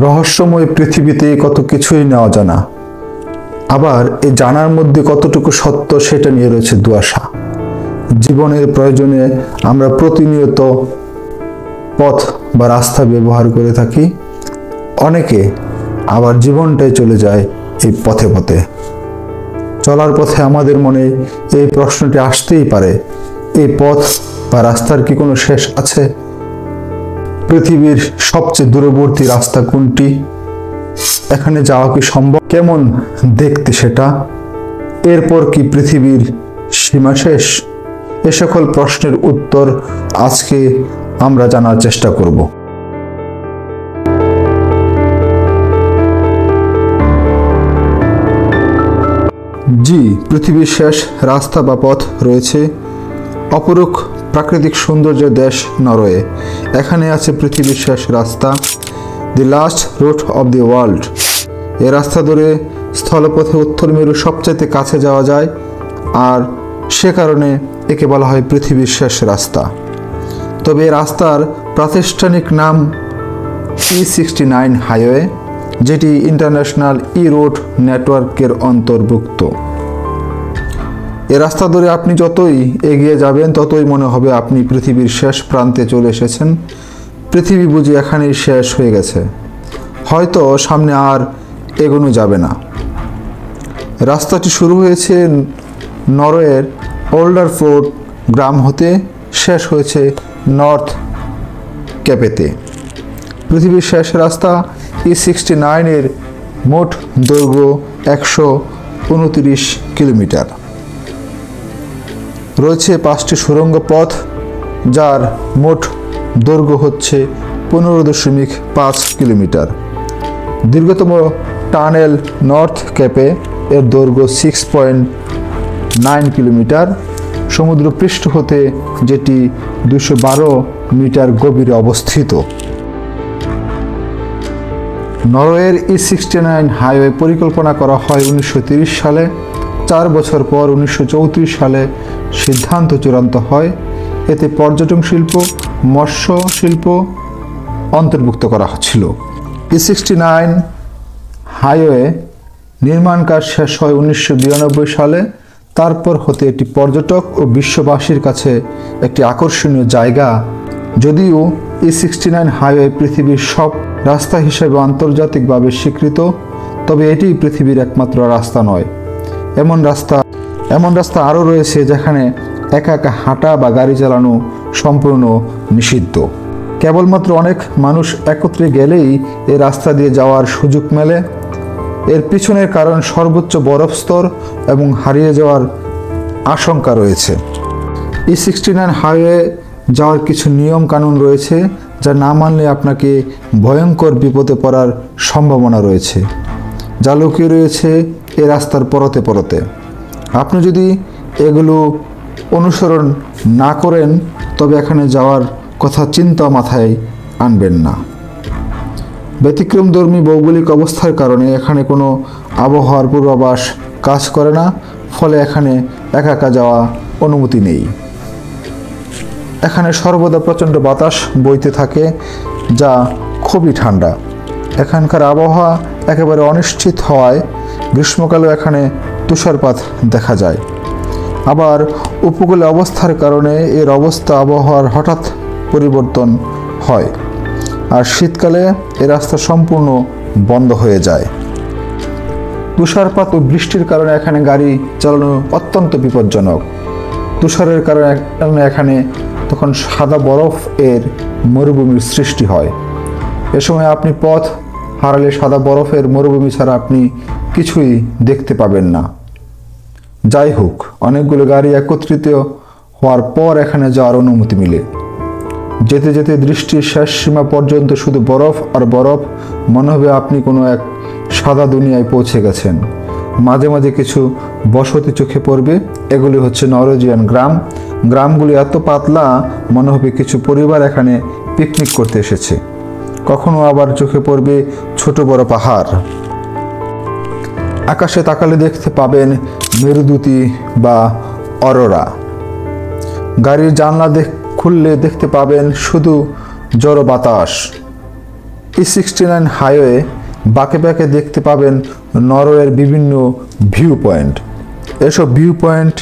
রহস্যময় পৃথিবীতে কত কিছুই নেওয়া জানা, আবার এই জানার মধ্যে কতটুকু সত্য সেটা নিয়ে রয়েছে দুয়াশা। জীবনের প্রয়োজনে আমরা প্রতিনিয়ত পথ বা রাস্তা ব্যবহার করে থাকি, অনেকে আবার জীবনটাই চলে যায় এই পথে পথে। চলার পথে আমাদের মনে এই প্রশ্নটি আসতেই পারে, এই পথ বা রাস্তার কি কোনো শেষ আছে? পৃথিবীর সবচেয়ে দূরবর্তী রাস্তা কোনটি? এখানে যাওয়া কি সম্ভব? কেমন দেখতে সেটা? এরপর কি পৃথিবীর সীমা শেষ? এ সকল প্রশ্নের উত্তর আজকে আমরা জানার চেষ্টা করব। জি, পৃথিবীর শেষ রাস্তা বা পথ রয়েছে অপরূপ প্রাকৃতিক সৌন্দর্যের দেশ নরওয়ে। এখানে আছে পৃথিবীর শেষ রাস্তা, the last route of the world. এই রাস্তা ধরে স্থলপথে উত্তর মেরুর সবচাইতে কাছে যাওয়া যায়, আর সে কারণে একে বলা হয় পৃথিবীর শেষ রাস্তা। তবে এই রাস্তার প্রাতিষ্ঠানিক নাম E69 হাইওয়ে, যেটি ইন্টারন্যাশনাল রোড নেটওয়ার্কের অন্তর্ভুক্ত। এ রাস্তা ধরে আপনি যতই এগিয়ে যাবেন ততই মনে হবে আপনি পৃথিবীর শেষ প্রান্তে চলে এসেছেন। পৃথিবী বুঝি এখানেই শেষ হয়ে গেছে, হয়তো সামনে আর এগোনো যাবে না। রাস্তাটি শুরু হয়েছে নরওয়ের ওল্ডারফোর্ড গ্রাম হতে, শেষ হয়েছে নর্থ ক্যাপেতে। পৃথিবীর শেষ রাস্তা E69 এর মোট দৈর্ঘ্য 129 কিলোমিটার। রয়েছে 5টি সুড়ঙ্গ পথ, যার মোট দৈর্ঘ্য হচ্ছে 15.5 কিলোমিটার। দীর্ঘতম টানেল নর্থ ক্যাপে, এর দৈর্ঘ্য 6.9 কিলোমিটার সমুদ্রপৃষ্ঠ হতে, যেটি 212 মিটার গভীরে অবস্থিত। নরওয়ের E69 হাইওয়ে পরিকল্পনা করা হয় 1930 সালে। 4 বছর পর 1934 সালে সিদ্ধান্ত চূড়ান্ত হয়। এতে পর্যটন শিল্প, মৎস্য শিল্প অন্তর্ভুক্ত করা ছিল। E69 হাইওয়ে নির্মাণ কাজ শেষ হয় 1992 সালে। তারপর হতে এটি পর্যটক ও বিশ্ববাসীর কাছে একটি আকর্ষণীয় জায়গা। যদিও E69 হাইওয়ে পৃথিবীর সব রাস্তা হিসেবে আন্তর্জাতিকভাবে স্বীকৃত, তবে এটি পৃথিবীর একমাত্র রাস্তা নয়। এমন রাস্তা আরও রয়েছে যেখানে একা একা হাঁটা বা গাড়ি চালানো সম্পূর্ণ নিষিদ্ধ। কেবলমাত্র অনেক মানুষ একত্রে গেলেই এই রাস্তা দিয়ে যাওয়ার সুযোগ মেলে। এর পিছনের কারণ সর্বোচ্চ বরফ স্তর এবং হারিয়ে যাওয়ার আশঙ্কা রয়েছে। E69 হাইওয়ে যাওয়ার কিছু নিয়ম কানুন রয়েছে, যা না মানলে আপনাকে ভয়ঙ্কর বিপদে পড়ার সম্ভাবনা রয়েছে, যা লুকিয়ে রয়েছে এ রাস্তার পরতে পরতে। আপনি যদি এগুলো অনুসরণ না করেন তবে এখানে যাওয়ার কথা চিন্তা মাথায় আনবেন না। ব্যতিক্রমধর্মী ভৌগোলিক অবস্থার কারণে এখানে কোনো আবহাওয়ার পূর্বাভাস কাজ করে না, ফলে এখানে একা একা যাওয়া অনুমতি নেই। এখানে সর্বদা প্রচণ্ড বাতাস বইতে থাকে, যা খুবই ঠান্ডা। এখানকার আবহাওয়া একেবারে অনিশ্চিত হওয়ায় গ্রীষ্মকালেও এখানে তুষারপাত দেখা যায়। আবার উপকূলে অবস্থার কারণে এর আবহাওয়ার হঠাৎ পরিবর্তন হয়, আর শীতকালে এ রাস্তা সম্পূর্ণ বন্ধ হয়ে যায়। তুষারপাত ও বৃষ্টির কারণে এখানে গাড়ি চালানো অত্যন্ত বিপজ্জনক। তুষারের কারণে এখানে তখন সাদা বরফ এর মরুভূমির সৃষ্টি হয়। এ সময় আপনি পথ হারালে সাদা বরফের মরুভূমি ছাড়া আপনি কিছুই দেখতে পাবেন না। যাই হোক, অনেকগুলো গাড়ি একত্রিত হওয়ার পর এখানে যাওয়ার অনুমতি মিলে। যেতে যেতে দৃষ্টির শেষ সীমা পর্যন্ত শুধু বরফ আর বরফ, মনে হবে আপনি কোনো এক সাদা দুনিয়ায় পৌঁছে গেছেন। মাঝে মাঝে কিছু বসতি চোখে পড়বে, এগুলি হচ্ছে নরওয়েজিয়ান গ্রাম। গ্রামগুলি এত পাতলা মনে হবে কিছু পরিবার এখানে পিকনিক করতে এসেছে। কখনো আবার চোখে পড়বে ছোট বড় পাহাড়। আকাশে তাকালে দেখতে পাবেন মেরুদূতি বা অরোরা। গাড়ির জানলা খুললে দেখতে পাবেন শুধু জড়ো বাতাস। E69 হাইওয়ে বাঁকে বাঁকে দেখতে পাবেন নরওয়ের বিভিন্ন ভিউ পয়েন্ট। এসব ভিউ পয়েন্ট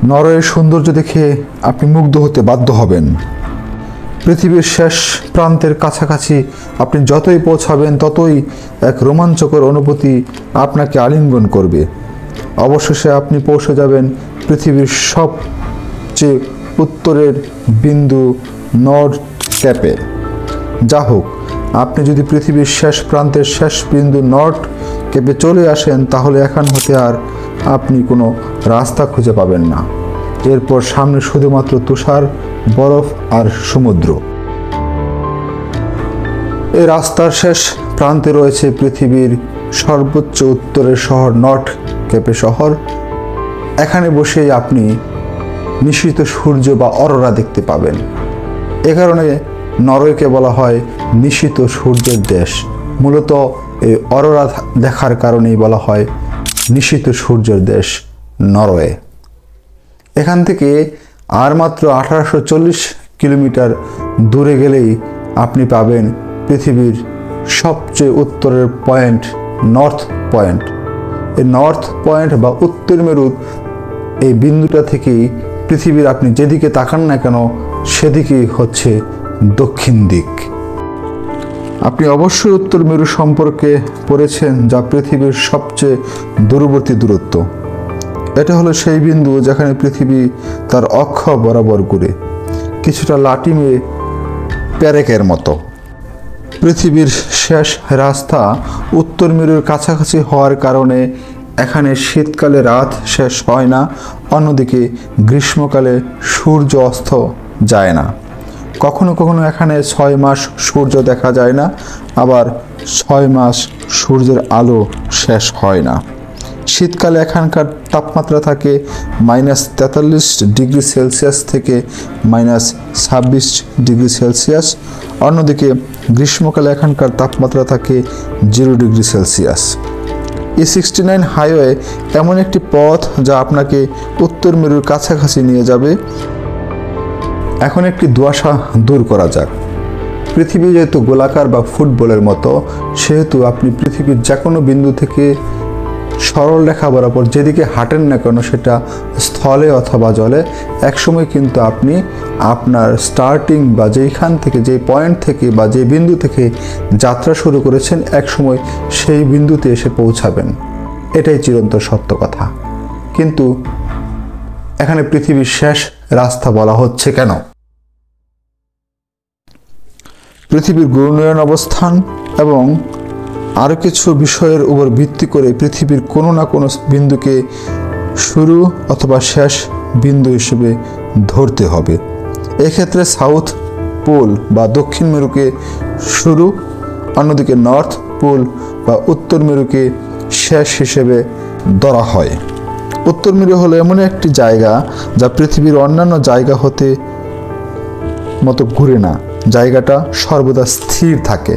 নরওয়ের সৌন্দর্য দেখে আপনি মুগ্ধ হতে বাধ্য হবেন। পৃথিবীর শেষ প্রান্তের কাছাকাছি আপনি যতই পৌঁছাবেন ততই এক রোমাঞ্চকর অনুভূতি আপনাকে আলিঙ্গন করবে। অবশেষে আপনি পৌঁছে যাবেন পৃথিবীর সবচেয়ে উত্তরের বিন্দু নর্থ ক্যাপে। যা হোক, আপনি যদি পৃথিবীর শেষ প্রান্তের শেষ বিন্দু নর্থ ক্যাপে চলে আসেন তাহলে এখান হতে আর আপনি কোনো রাস্তা খুঁজে পাবেন না। এরপর সামনে শুধুমাত্র তুষার, বরফ আর সমুদ্র। এই রাস্তার শেষ প্রান্তে রয়েছে পৃথিবীর সর্বোচ্চ উত্তরের শহর নর্থ ক্যাপে শহর। এখানে বসেই আপনি নিশীথ সূর্য বা অরোরা দেখতে পাবেন। এ কারণে নরওয়েকে বলা হয় নিশীথ সূর্যের দেশ। মূলত এই অরোরা দেখার কারণেই বলা হয় নিশীথ সূর্যের দেশ নরওয়ে। এখান থেকে আর মাত্র 1840 কিলোমিটার দূরে গেলেই আপনি পাবেন পৃথিবীর সবচেয়ে উত্তরের পয়েন্ট নর্থ পয়েন্ট। এই নর্থ পয়েন্ট বা উত্তর মেরু এই বিন্দুটা থেকেই পৃথিবীর আপনি যেদিকে তাকান না কেন সেদিকেই হচ্ছে দক্ষিণ দিক। আপনি অবশ্যই উত্তর মেরু সম্পর্কে পড়েছেন, যা পৃথিবীর সবচেয়ে দূরবর্তী দূরত্ব। এটা হলো সেই বিন্দু যেখানে পৃথিবী তার অক্ষ বরাবর ঘুরে, কিছুটা লাটিমে প্যারেকের মতো। পৃথিবীর শেষ রাস্তা উত্তর মেরুর কাছাকাছি হওয়ার কারণে এখানে শীতকালে রাত শেষ হয় না, অন্যদিকে গ্রীষ্মকালে সূর্য অস্ত যায় না। কখনো কখনো এখানে 6 মাস সূর্য দেখা যায় না, আবার 6 মাস সূর্যের আলো শেষ হয় না। শীতকালে এখানকার তাপমাত্রা থাকে -43 ডিগ্রি সেলসিয়াস থেকে -26 ডিগ্রি সেলসিয়াস। অন্যদিকে গ্রীষ্মকালে এখানকার তাপমাত্রা থাকে 0 ডিগ্রি সেলসিয়াস। E69 হাইওয়ে এমন একটি পথ যা আপনাকে উত্তর মেরুর কাছাকাছি নিয়ে যাবে। এখন একটি দুয়াশা দূর করা যাক। পৃথিবী যেহেতু গোলাকার বা ফুটবলের মতো, সেহেতু আপনি পৃথিবীর যে কোনো বিন্দু থেকে সরল রেখা বরাবর যেদিকে হাঁটেন না কেন, সেটা স্থলে অথবা জলে, একসময় কিন্তু আপনি আপনার স্টার্টিং বা যেইখান থেকে, যে পয়েন্ট থেকে বা যে বিন্দু থেকে যাত্রা শুরু করেছেন, একসময় সেই বিন্দুতে এসে পৌঁছাবেন। এটাই চিরন্তন সত্য কথা। কিন্তু এখানে পৃথিবীর শেষ রাস্তা বলা হচ্ছে কেন? পৃথিবীর ঘূর্ণায়মান অবস্থান এবং আরও কিছু বিষয়ের উপর ভিত্তি করে পৃথিবীর কোনো না কোনো বিন্দুকে শুরু অথবা শেষ বিন্দু হিসেবে ধরতে হবে। এক্ষেত্রে সাউথ পোল বা দক্ষিণ মেরুকে শুরু, অন্যদিকে নর্থ পোল বা উত্তর মেরুকে শেষ হিসেবে ধরা হয়। উত্তর মেরু হলো এমন একটি জায়গা যা পৃথিবীর অন্যান্য জায়গা হতে মতো ঘুরে না, জায়গাটা সর্বদা স্থির থাকে।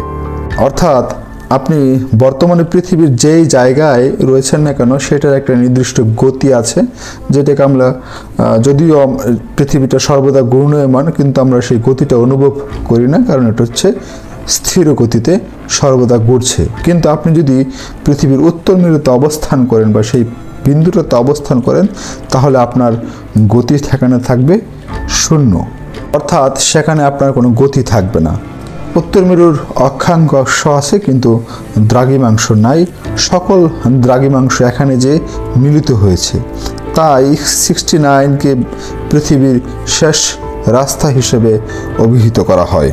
অর্থাৎ আপনি বর্তমানে পৃথিবীর যেই জায়গায় রয়েছেন না কেন, সেটার একটা নির্দিষ্ট গতি আছে, যেটাকে আমরা, যদিও পৃথিবীটা সর্বদা ঘূর্ণায়মান, কিন্তু আমরা সেই গতিটা অনুভব করি না, কারণ এটা হচ্ছে স্থির গতিতে সর্বদা ঘুরছে। কিন্তু আপনি যদি পৃথিবীর উত্তর মেরুতে অবস্থান করেন বা সেই বিন্দুটাতে অবস্থান করেন, তাহলে আপনার গতি সেখানে থাকবে শূন্য, অর্থাৎ সেখানে আপনার কোনো গতি থাকবে না। উত্তর মেরুর অক্ষাংশ আছে কিন্তু দ্রাঘিমাংশ নাই। সকল দ্রাঘিমাংশ এখানে যে মিলিত হয়েছে, তাই 69কে পৃথিবীর শেষ রাস্তা হিসেবে অভিহিত করা হয়।